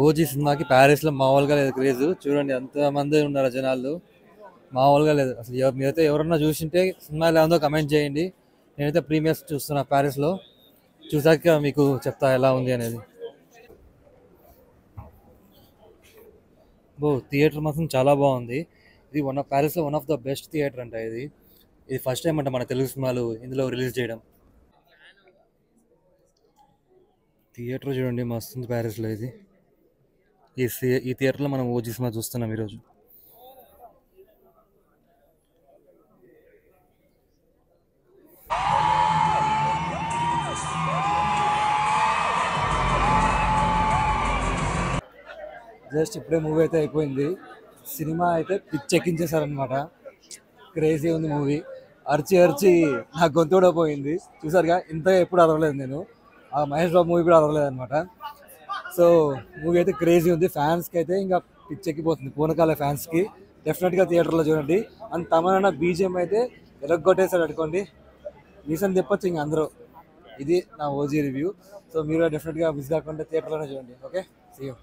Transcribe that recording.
OG సినిమాకి ప్యారిస్లో మామూలుగా లేదు క్రేజ్. చూడండి ఎంతమంది ఉన్నారు జనాలు, మామూలుగా లేదు అసలు. మీరైతే ఎవరన్నా చూసింటే సినిమా ఎలా ఉందో కమెంట్ చేయండి. నేనైతే ప్రీమియర్స్ చూస్తున్నా ప్యారిస్లో. చూసాక మీకు చెప్తా ఎలా ఉంది అనేది. థియేటర్ మాత్రం చాలా బాగుంది. ఇది ప్యారిస్లో one of the best theatre అంట ఇది. ఇది ఫస్ట్ టైం అంట మన తెలుగు సినిమాలు ఇందులో రిలీజ్ చేయడం. థియేటర్ చూడండి మస్తు ఉంది ప్యారిస్లో ఇది. ఈ థియేటర్లో మనం ఓజీ సినిమా చూస్తున్నాం ఈరోజు. జస్ట్ ఇప్పుడే మూవీ అయితే అయిపోయింది. సినిమా అయితే పిచ్చెక్కించేశారనమాట. క్రేజీ ఉంది మూవీ. అరిచి అరిచి నా గొంతు కూడా పోయింది. చూసారుగా, ఇంత ఎప్పుడు అరవలేదు నేను. ఆ మహేష్ బాబు మూవీ కూడా అరవలేదు అనమాట. సో మూవీ అయితే క్రేజీ ఉంది. ఫ్యాన్స్కి అయితే ఇంకా పిచ్చెక్కిపోతుంది. పూనకాల ఫ్యాన్స్కి డెఫినెట్గా థియేటర్లో చూడండి. అండ్ తమన్నా బీజిఎం అయితే ఎరగొట్టేసాడు అనుకోండి. రీసెంట్ చెప్పొచ్చు ఇంక అందరూ. ఇది నా ఓజీ రివ్యూ. సో మీరు డెఫినెట్గా మిస్ కాకుండా థియేటర్లోనే చూడండి. Okay, see you.